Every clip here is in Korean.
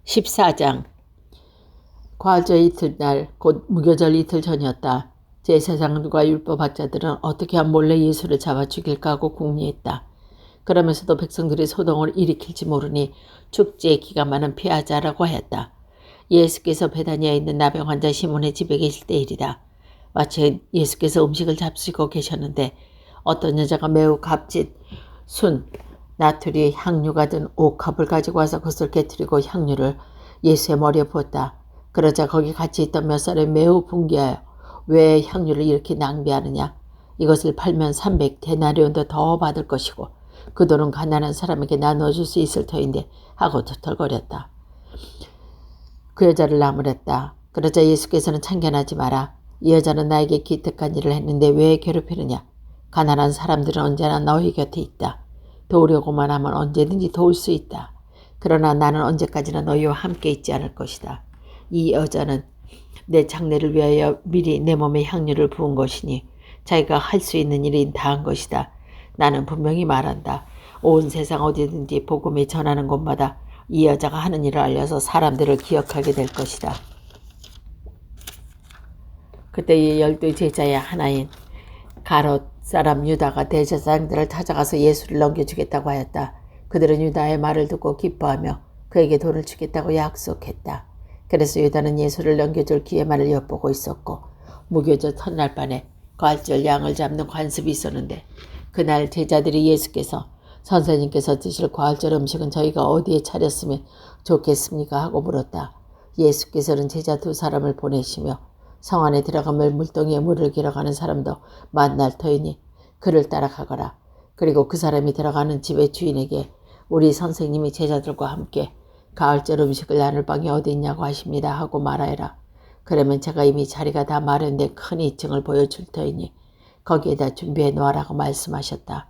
14장. 과제 이틀날 곧 무교절 이틀 전이었다. 제사장들과 율법학자들은 어떻게 하면 몰래 예수를 잡아 죽일까 하고 궁리했다. 그러면서도 백성들이 소동을 일으킬지 모르니 축제의 기간만은 피하자라고 하였다. 예수께서 베다니아에 있는 나병 환자 시몬의 집에 계실 때 일이다. 마치 예수께서 음식을 잡수시고 계셨는데 어떤 여자가 매우 값진 순, 나트리 향유가 든 옥합을 가지고 와서 그것을 깨뜨리고 향유를 예수의 머리에 부었다. 그러자 거기 같이 있던 몇 사람이 매우 분개하여 왜 향유를 이렇게 낭비하느냐. 이것을 팔면 300데나리온도 더 받을 것이고 그 돈은 가난한 사람에게 나눠줄 수 있을 터인데 하고 털털거렸다. 그 여자를 나무랬다. 그러자 예수께서는 참견하지 마라. 이 여자는 나에게 기특한 일을 했는데 왜 괴롭히느냐. 가난한 사람들은 언제나 너희 곁에 있다. 도우려고만 하면 언제든지 도울 수 있다. 그러나 나는 언제까지나 너희와 함께 있지 않을 것이다. 이 여자는 내 장례를 위하여 미리 내 몸에 향유를 부은 것이니 자기가 할 수 있는 일이 다한 것이다. 나는 분명히 말한다. 온 세상 어디든지 복음이 전하는 곳마다 이 여자가 하는 일을 알려서 사람들을 기억하게 될 것이다. 그때의 12 제자의 하나인 가롯 사람 유다가 대제사장들을 찾아가서 예수를 넘겨주겠다고 하였다. 그들은 유다의 말을 듣고 기뻐하며 그에게 돈을 주겠다고 약속했다. 그래서 유다는 예수를 넘겨줄 기회만을 엿보고 있었고 무교절 첫날 밤에 과일절 양을 잡는 관습이 있었는데 그날 제자들이 예수께서 선생님께서 드실 과일절 음식은 저희가 어디에 차렸으면 좋겠습니까? 하고 물었다. 예수께서는 제자 2사람을 보내시며 성 안에 들어가면 물동이에 물을 길어가는 사람도 만날 터이니 그를 따라가거라. 그리고 그 사람이 들어가는 집의 주인에게 우리 선생님이 제자들과 함께 가을절 음식을 나눌 방이 어디 있냐고 하십니다 하고 말하여라. 그러면 제가 이미 자리가 다 마련된 큰 2층을 보여줄 터이니 거기에다 준비해 놓으라고 말씀하셨다.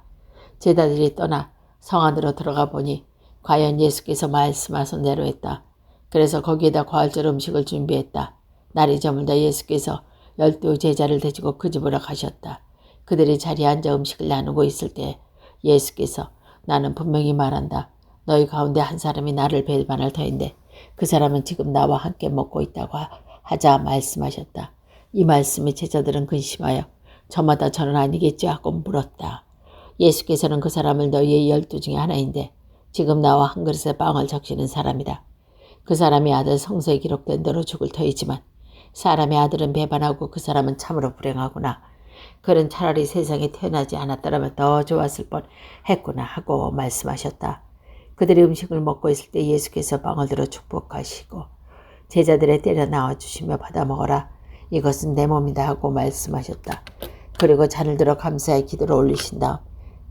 제자들이 떠나 성 안으로 들어가 보니 과연 예수께서 말씀하신 대로 했다. 그래서 거기에다 과일절 음식을 준비했다. 날이 저물다 예수께서 12 제자를 데리고 그 집으로 가셨다. 그들이 자리에 앉아 음식을 나누고 있을 때 예수께서 나는 분명히 말한다. 너희 가운데 한 사람이 나를 배반할 터인데 그 사람은 지금 나와 함께 먹고 있다고 하자 말씀하셨다. 이 말씀에 제자들은 근심하여 저마다 저는 아니겠지 하고 물었다. 예수께서는 그 사람을 너희의 12 중에 하나인데 지금 나와 한 그릇에 빵을 적시는 사람이다. 그 사람이 아들 성서에 기록된 대로 죽을 터이지만 사람의 아들은 배반하고 그 사람은 참으로 불행하구나. 그는 차라리 세상에 태어나지 않았더라면 더 좋았을 뻔했구나 하고 말씀하셨다. 그들이 음식을 먹고 있을 때 예수께서 빵을 들어 축복하시고 제자들의 때려 나와주시며 받아 먹어라. 이것은 내 몸이다 하고 말씀하셨다. 그리고 잔을 들어 감사의 기도를 올리신 다음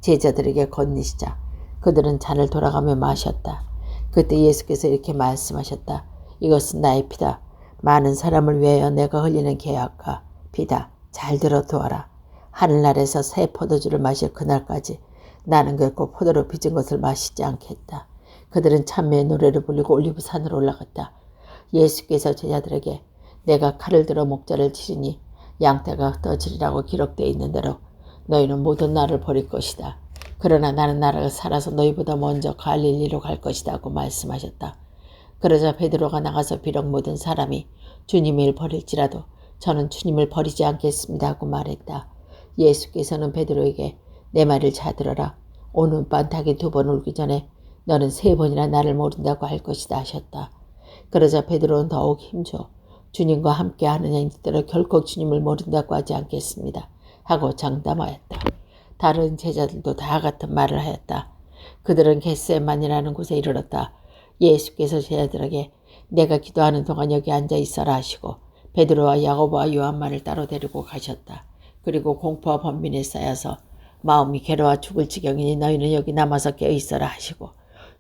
제자들에게 건네시자 그들은 잔을 돌아가며 마셨다. 그때 예수께서 이렇게 말씀하셨다. 이것은 나의 피다. 많은 사람을 위하여 내가 흘리는 계약과 피다. 잘 들어두어라. 하늘나라에서 새 포도주를 마실 그날까지 나는 결코 포도로 빚은 것을 마시지 않겠다. 그들은 찬미의 노래를 부르고 올리브산으로 올라갔다. 예수께서 제자들에게 내가 칼을 들어 목자를 치리니 양떼가 떠지리라고 기록되어 있는 대로 너희는 모든 나를 버릴 것이다. 그러나 나는 나를 살아서 너희보다 먼저 갈릴리로 갈 것이다 하고 말씀하셨다. 그러자 베드로가 나가서 비록 모든 사람이 주님을 버릴지라도 저는 주님을 버리지 않겠습니다 하고 말했다. 예수께서는 베드로에게 내 말을 잘 들어라. 오늘 밤 닭이 2번 울기 전에 너는 3번이나 나를 모른다고 할 것이다 하셨다. 그러자 베드로는 더욱 힘줘 주님과 함께 하는 행위대로 결코 주님을 모른다고 하지 않겠습니다 하고 장담하였다. 다른 제자들도 다 같은 말을 하였다. 그들은 겟세만이라는 곳에 이르렀다. 예수께서 제자들에게 내가 기도하는 동안 여기 앉아 있어라 하시고 베드로와 야고보와 요한만을 따로 데리고 가셨다. 그리고 공포와 번민에 쌓여서 마음이 괴로워 죽을 지경이니 너희는 여기 남아서 깨어있어라 하시고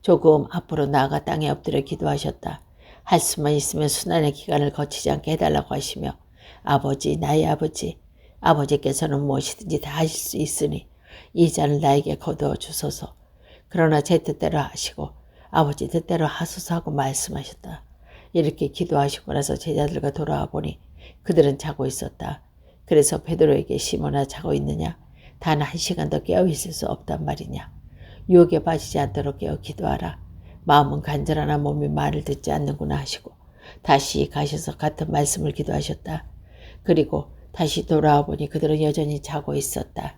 조금 앞으로 나아가 땅에 엎드려 기도하셨다. 할 수만 있으면 순환의 기간을 거치지 않게 해달라고 하시며 아버지 나의 아버지 아버지께서는 무엇이든지 다 하실 수 있으니 이 잔을 나에게 거두어 주소서. 그러나 제 뜻대로 하시고 아버지 뜻대로 하소서 하고 말씀하셨다. 이렇게 기도하시고 나서 제자들과 돌아와 보니 그들은 자고 있었다. 그래서 베드로에게 시몬아 자고 있느냐? 단 1시간도 깨어있을 수 없단 말이냐? 유혹에 빠지지 않도록 깨어 기도하라. 마음은 간절하나 몸이 말을 듣지 않는구나 하시고 다시 가셔서 같은 말씀을 기도하셨다. 그리고 다시 돌아와 보니 그들은 여전히 자고 있었다.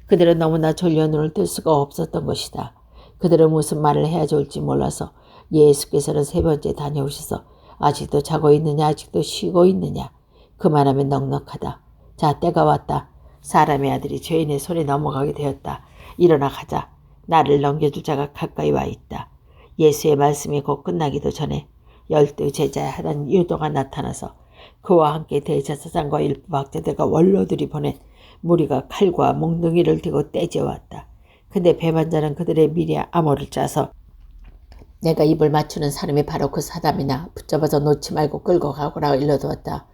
그들은 너무나 졸려 눈을 뜰 수가 없었던 것이다. 그들은 무슨 말을 해야 좋을지 몰라서 예수께서는 세 번째 다녀오셔서 아직도 자고 있느냐, 아직도 쉬고 있느냐. 그만하면 넉넉하다. 자, 때가 왔다. 사람의 아들이 죄인의 손에 넘어가게 되었다. 일어나 가자. 나를 넘겨줄 자가 가까이 와 있다. 예수의 말씀이 곧 끝나기도 전에 12 제자의 한 유도가 나타나서 그와 함께 대제사장과 일부 박제들과 원로들이 보낸 무리가 칼과 몽둥이를 들고 떼져왔다. 근데 배반자는 그들의 미리 암호를 짜서 내가 입을 맞추는 사람이 바로 그 사람이나 붙잡아서 놓지 말고 끌고 가거라 일러두었다.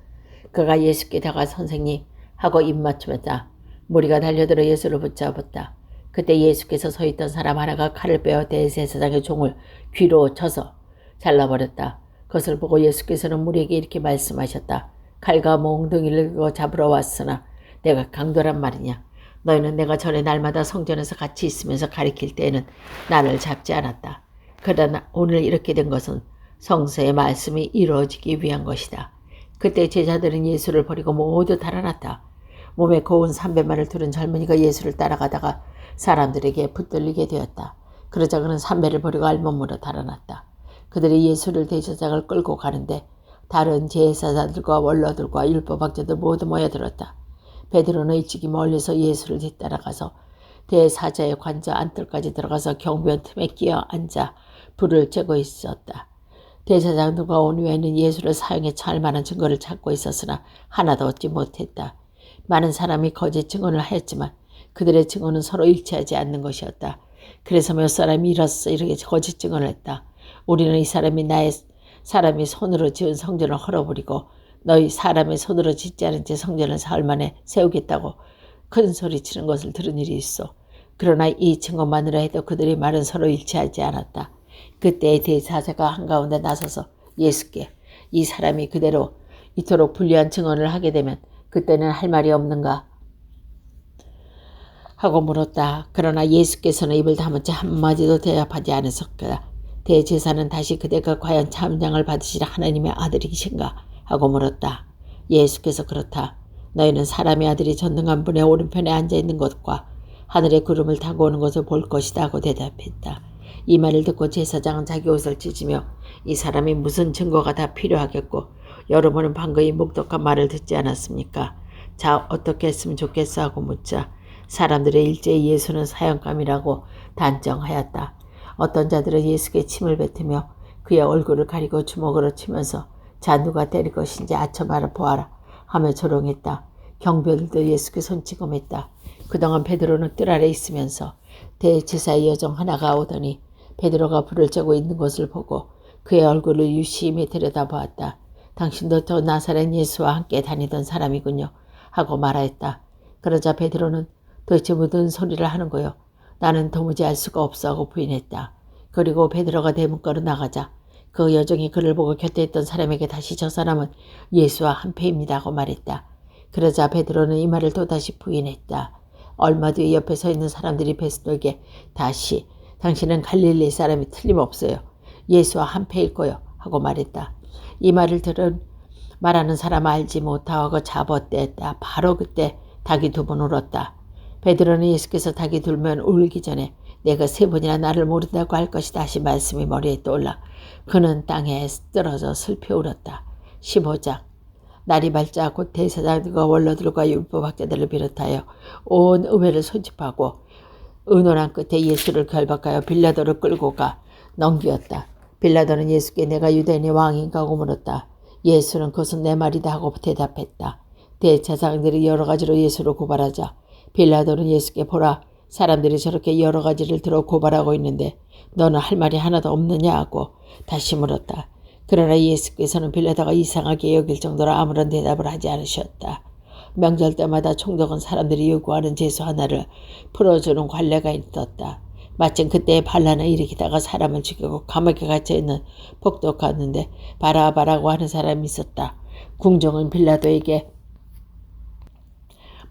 그가 예수께 다가 선생님 하고 입 맞추었다. 무리가 달려들어 예수를 붙잡았다. 그때 예수께서 서 있던 사람 하나가 칼을 빼어 대제사장의 종을 귀로 쳐서 잘라버렸다. 그것을 보고 예수께서는 무리에게 이렇게 말씀하셨다. 칼과 몽둥이를 들고 잡으러 왔으나 내가 강도란 말이냐. 너희는 내가 전에 날마다 성전에서 같이 있으면서 가리킬 때에는 나를 잡지 않았다. 그러나 오늘 이렇게 된 것은 성서의 말씀이 이루어지기 위한 것이다. 그때 제자들은 예수를 버리고 모두 달아났다. 몸에 고운 삼배만을 두른 젊은이가 예수를 따라가다가 사람들에게 붙들리게 되었다. 그러자 그는 삼배를 버리고 알몸으로 달아났다. 그들이 예수를 대제사장을 끌고 가는데 다른 제사장들과 원로들과 율법학자들 모두 모여들었다. 베드로는 일찍이 멀리서 예수를 뒤따라가서 대사자의 관저 안뜰까지 들어가서 경비원 틈에 끼어 앉아 불을 쬐고 있었다. 대제사장들과 온유에는 예수를 사형에 처할 만한 증거를 찾고 있었으나 하나도 얻지 못했다. 많은 사람이 거짓 증언을 하였지만 그들의 증언은 서로 일치하지 않는 것이었다. 그래서 몇 사람이 이렇소 이렇게 거짓 증언을 했다. 우리는 이 사람이 나의 사람이 손으로 지은 성전을 헐어버리고 너희 사람의 손으로 짓지 않은 채 성전을 사흘 만에 세우겠다고 큰 소리치는 것을 들은 일이 있어. 그러나 이 증언만으로 해도 그들의 말은 서로 일치하지 않았다. 그때 대사자가 한가운데 나서서 예수께 이 사람이 그대로 이토록 불리한 증언을 하게 되면 그때는 할 말이 없는가 하고 물었다. 그러나 예수께서는 입을 다문 채 한마디도 대답하지 않으셨다. 대제사는 다시 그대가 과연 찬양을 받으실 하나님의 아들이신가 하고 물었다. 예수께서 그렇다. 너희는 사람의 아들이 전능한 분의 오른편에 앉아있는 것과 하늘의 구름을 타고 오는 것을 볼 것이다 하고 대답했다. 이 말을 듣고 제사장은 자기 옷을 찢으며 이 사람이 무슨 증거가 다 필요하겠고 여러분은 방금 이 묵독한 말을 듣지 않았습니까? 자, 어떻게 했으면 좋겠어 하고 묻자 사람들의 일제히 예수는 사형감이라고 단정하였다. 어떤 자들은 예수께 침을 뱉으며 그의 얼굴을 가리고 주먹으로 치면서 자 누가 때릴 것인지 아첨하라 보아라 하며 조롱했다. 경비들도 예수께 손찌검했다. 그동안 베드로는 뜰 아래 있으면서 대제사의 여종 하나가 오더니 베드로가 불을 쬐고 있는 것을 보고 그의 얼굴을 유심히 들여다보았다. 당신도 저 나사렛 예수와 함께 다니던 사람이군요 하고 말하였다. 그러자 베드로는 도대체 무슨 소리를 하는 거요? 나는 도무지 알 수가 없어 하고 부인했다. 그리고 베드로가 대문가로 나가자 그 여종이 그를 보고 곁에 있던 사람에게 다시 저 사람은 예수와 한패입니다 하고 말했다. 그러자 베드로는 이 말을 또다시 부인했다. 얼마 뒤에 옆에 서 있는 사람들이 베드로에게 다시 당신은 갈릴리 사람이 틀림없어요. 예수와 한패일 거요 하고 말했다. 이 말을 들은 말하는 사람 알지 못하고 잡아떼었다. 바로 그때 닭이 2번 울었다. 베드로는 예수께서 닭이 들면 울기 전에 내가 3번이나 나를 모른다고 할 것이다 하신 말씀이 머리에 떠올라 그는 땅에 떨어져 슬피 울었다. 15장 날이 밝자 곧 대제사장들과 원로들과 율법학자들을 비롯하여 온 의회를 소집하고 의논한 끝에 예수를 결박하여 빌라도를 끌고 가 넘기었다. 빌라도는 예수께 내가 유대인의 왕인가 하고 물었다. 예수는 그것은 내 말이다 하고 대답했다. 대제사장들이 여러 가지로 예수를 고발하자 빌라도는 예수께 보라 사람들이 저렇게 여러 가지를 들어 고발하고 있는데 너는 할 말이 하나도 없느냐 하고 다시 물었다. 그러나 예수께서는 빌라도가 이상하게 여길 정도로 아무런 대답을 하지 않으셨다. 명절 때마다 총독은 사람들이 요구하는 제수 하나를 풀어주는 관례가 있었다. 마침 그때에 반란을 일으키다가 사람을 죽이고 감옥에 갇혀있는 폭독하는데 바라바라고 하는 사람이 있었다. 궁정은 빌라도에게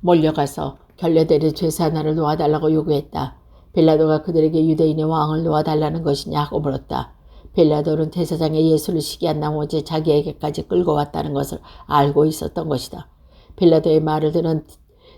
몰려가서 결례대리 죄수 하나를 놓아달라고 요구했다. 빌라도가 그들에게 유대인의 왕을 놓아달라는 것이냐 하고 물었다. 빌라도는 대제사장의 예수를 시기한 나머지 자기에게까지 끌고 왔다는 것을 알고 있었던 것이다. 빌라도의 말을 들은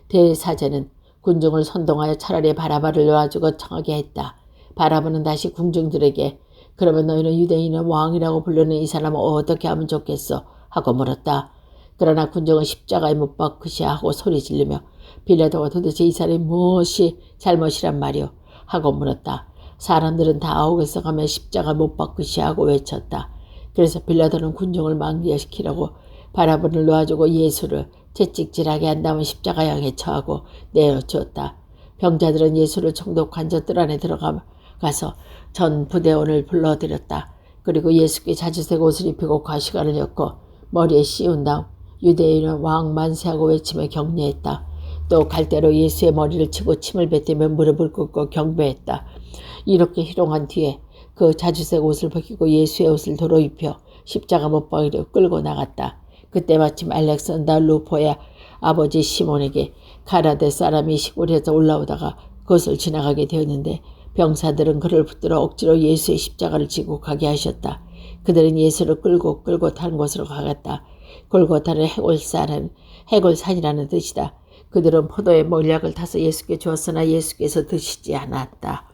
대사제는 군중을 선동하여 차라리 바라바를 놓아주고 청하게 했다. 바라바는 다시 군중들에게 그러면 너희는 유대인은 왕이라고 부르는 이 사람은 어떻게 하면 좋겠어? 하고 물었다. 그러나 군중은 십자가에 못 박으시야 하고 소리 지르며 빌라도가 도대체 이 사람이 무엇이 잘못이란 말이오? 하고 물었다. 사람들은 다 아우에서 가며 십자가 못 박으시야 하고 외쳤다. 그래서 빌라도는 군중을 망개시키려고 바라바를 놓아주고 예수를 채찍질하게 한 다음에 십자가 향해 처하고 내어주었다. 병자들은 예수를 총독관저 뜰 안에 들어가서 전 부대원을 불러들였다. 그리고 예수께 자주색 옷을 입히고 가시관을 엮고 머리에 씌운 다음 유대인은 왕 만세하고 외치며 격려했다. 또 갈대로 예수의 머리를 치고 침을 뱉으며 무릎을 꿇고 경배했다. 이렇게 희롱한 뒤에 그 자주색 옷을 벗기고 예수의 옷을 도로 입혀 십자가 못박이로 끌고 나갔다. 그때 마침 알렉산더 루포의 아버지 시몬에게 가라데 사람이 시골에서 올라오다가 그것을 지나가게 되었는데 병사들은 그를 붙들어 억지로 예수의 십자가를 지고 가게 하셨다. 그들은 예수를 끌고 타는 곳으로 가갔다. 골고타는 해골산이라는 뜻이다. 그들은 포도의 몰약을 타서 예수께 주었으나 예수께서 드시지 않았다.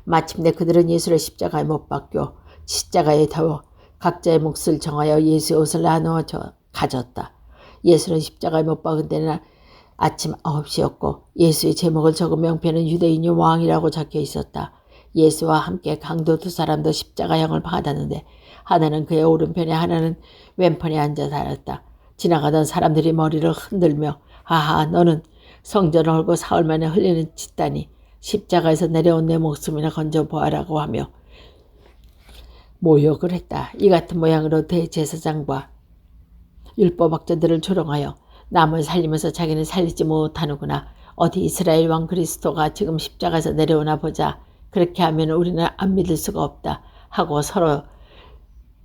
마침내 그들은 예수를 십자가에 못 박겨 십자가에 타워 각자의 몫을 정하여 예수의 옷을 나누어 가졌다. 예수는 십자가에 못 박은 때는 아침 9시였고 예수의 제목을 적은 명패는 유대인이 왕이라고 적혀 있었다. 예수와 함께 강도 두 사람도 십자가형을 받았는데 하나는 그의 오른편에 하나는 왼편에 앉아 살았다. 지나가던 사람들이 머리를 흔들며 하하 너는 성전을 헐고 사흘 만에 흘리는 짓다니 십자가에서 내려온 내 목숨이나 건져보아라고 하며 모욕을 했다. 이 같은 모양으로 대제사장과 율법학자들을 조롱하여 남을 살리면서 자기는 살리지 못하는구나. 어디 이스라엘 왕 그리스도가 지금 십자가에서 내려오나 보자. 그렇게 하면 우리는 안 믿을 수가 없다. 하고 서로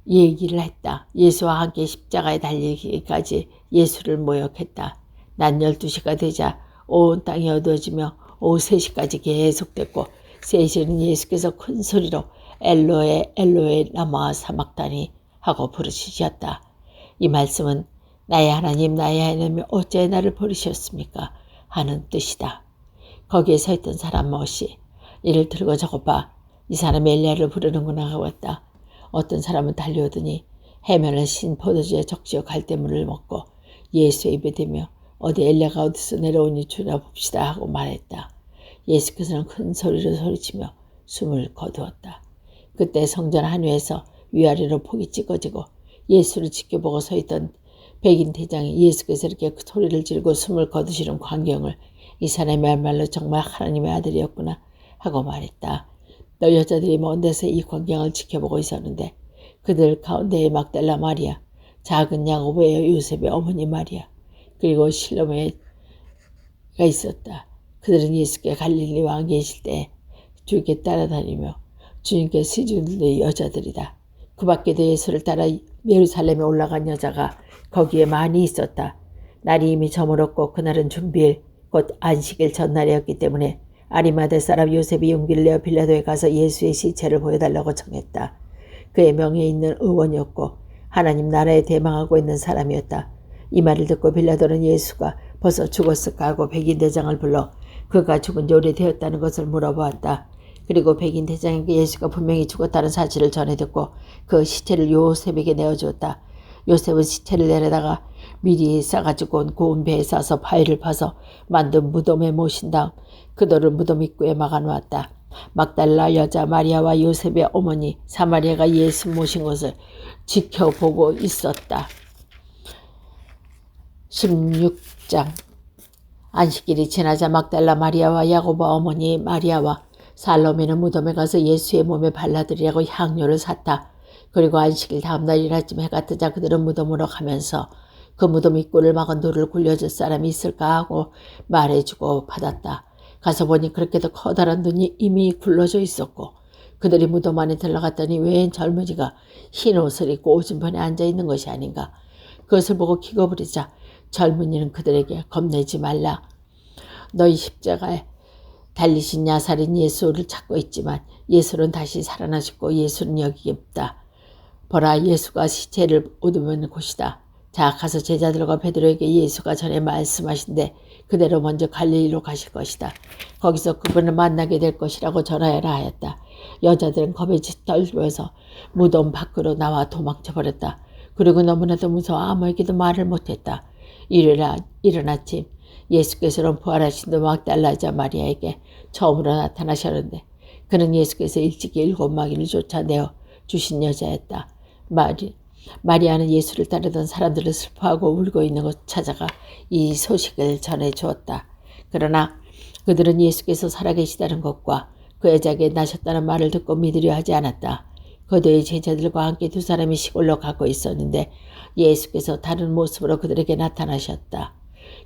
얘기를 했다. 예수와 함께 십자가에 달리기까지 예수를 모욕했다. 낮 12시가 되자 온 땅이 어두워지며 오후 3시까지 계속됐고 3시는 예수께서 큰 소리로 엘로에 엘로에 라마 사막다니 하고 부르시셨다. 이 말씀은 나의 하나님 나의 하나님 어째 나를 버리셨습니까? 하는 뜻이다. 거기에 서 있던 사람 몫이 이를 들고 저거 봐. 이 사람이 엘리야를 부르는구나 하고 왔다. 어떤 사람은 달려오더니 해면을 신 포도주에 적시어 갈대물을 먹고 예수의 입에 대며 어디 엘리야가 어디서 내려오니 주나 봅시다 하고 말했다. 예수께서는 큰 소리로 소리치며 숨을 거두었다. 그때 성전 한위에서 위아래로 폭이 찢어지고 예수를 지켜보고 서 있던 백인 대장이 예수께서 이렇게 소리를 지르고 숨을 거두시는 광경을 이 사람이야말로 정말 하나님의 아들이었구나 하고 말했다. 또 여자들이 먼 데서 이 광경을 지켜보고 있었는데 그들 가운데에 막달라 마리아, 작은 야고보의 요셉의 어머니 마리아, 그리고 실로메가 있었다. 그들은 예수께 갈릴리 왕 계실 때 주께 따라다니며 주님께 시주는 여자들이다. 그 밖에도 예수를 따라 예루살렘에 올라간 여자가 거기에 많이 있었다. 날이 이미 저물었고 그날은 준비일 곧 안식일 전날이었기 때문에 아리마대 사람 요셉이 용기를 내어 빌라도에 가서 예수의 시체를 보여달라고 청했다. 그의 명예 있는 의원이었고 하나님 나라에 대망하고 있는 사람이었다. 이 말을 듣고 빌라도는 예수가 벌써 죽었을까 하고 백인 대장을 불러 그가 죽은 지 오래되었다는 것을 물어보았다. 그리고 백인 대장에게 예수가 분명히 죽었다는 사실을 전해 듣고 그 시체를 요셉에게 내어주었다. 요셉은 시체를 내려다가 미리 싸가지고 온 고운 배에 싸서 바위를 파서 만든 무덤에 모신 다음 그들을 무덤 입구에 막아놓았다. 막달라 여자 마리아와 요셉의 어머니 사마리아가 예수 모신 것을 지켜보고 있었다. 16장 안식일이 지나자 막달라 마리아와 야고보 어머니 마리아와 살로메는 무덤에 가서 예수의 몸에 발라드리라고 향료를 샀다. 그리고 안식일 다음날 일아침 해가 뜨자 그들은 무덤으로 가면서 그 무덤 입구를 막은 돌을 굴려줄 사람이 있을까 하고 말해주고 받았다. 가서 보니 그렇게도 커다란 눈이 이미 굴러져 있었고 그들이 무덤 안에 들어갔더니 웬 젊은이가 흰 옷을 입고 오줌판에 앉아있는 것이 아닌가. 그것을 보고 기겁을 하자 젊은이는 그들에게 겁내지 말라. 너희 십자가에 달리신 나사렛 예수를 찾고 있지만 예수는 다시 살아나셨고 예수는 여기 없다. 보라, 예수가 시체를 얻으면 곳이다. 자, 가서 제자들과 베드로에게 예수가 전에 말씀하신데 그대로 먼저 갈릴리로 가실 것이다. 거기서 그분을 만나게 될 것이라고 전하여라 하였다. 여자들은 겁에 떨면서 무덤 밖으로 나와 도망쳐버렸다. 그리고 너무나도 무서워 아무에게도 말을 못했다. 이른 아침 예수께서는 부활하신 후 막달라 마리아에게 처음으로 나타나셨는데 그는 예수께서 일찍이 7마귀를 쫓아내어 주신 여자였다. 마리아는 예수를 따르던 사람들을 슬퍼하고 울고 있는 곳 찾아가 이 소식을 전해 주었다. 그러나 그들은 예수께서 살아계시다는 것과 그 여자에게 나셨다는 말을 듣고 믿으려 하지 않았다. 그들의 제자들과 함께 2사람이 시골로 가고 있었는데 예수께서 다른 모습으로 그들에게 나타나셨다.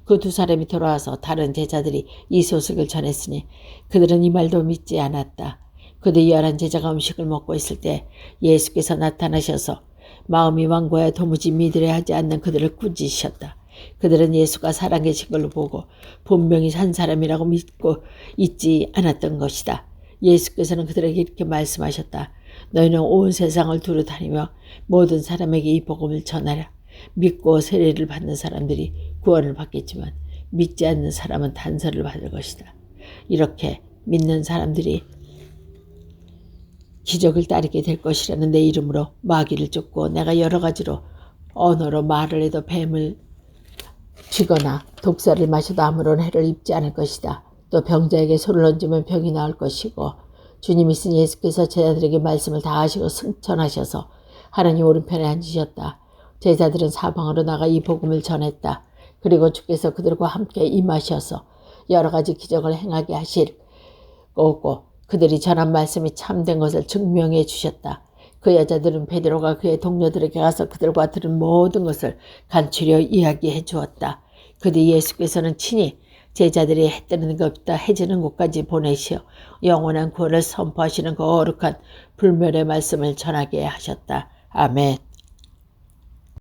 그 2사람이 돌아와서 다른 제자들이 이 소식을 전했으니 그들은 이 말도 믿지 않았다. 그들 11제자가 음식을 먹고 있을 때 예수께서 나타나셔서 마음이 완고하여 도무지 믿으려 하지 않는 그들을 꾸짖으셨다. 그들은 예수가 살아계신 걸로 보고 분명히 산 사람이라고 믿고 있지 않았던 것이다. 예수께서는 그들에게 이렇게 말씀하셨다. 너희는 온 세상을 두루 다니며 모든 사람에게 이 복음을 전하라. 믿고 세례를 받는 사람들이 구원을 받겠지만 믿지 않는 사람은 단서를 받을 것이다. 이렇게 믿는 사람들이 기적을 따르게 될 것이라는 내 이름으로 마귀를 쫓고 내가 여러 가지로 언어로 말을 해도 뱀을 쥐거나 독사를 마셔도 아무런 해를 입지 않을 것이다. 또 병자에게 손을 얹으면 병이 나을 것이고 주님이 쓴 예수께서 제자들에게 말씀을 다 하시고 승천하셔서 하나님 오른편에 앉으셨다. 제자들은 사방으로 나가 이 복음을 전했다. 그리고 주께서 그들과 함께 임하셔서 여러 가지 기적을 행하게 하실 거고 그들이 전한 말씀이 참된 것을 증명해 주셨다. 그 여자들은 베드로가 그의 동료들에게 가서 그들과 들은 모든 것을 간추려 이야기해 주었다. 그뒤 예수께서는 친히 제자들이 해 뜨는 것보다 해지는 곳까지 보내시어 영원한 구원을 선포하시는 거룩한 불멸의 말씀을 전하게 하셨다. 아멘.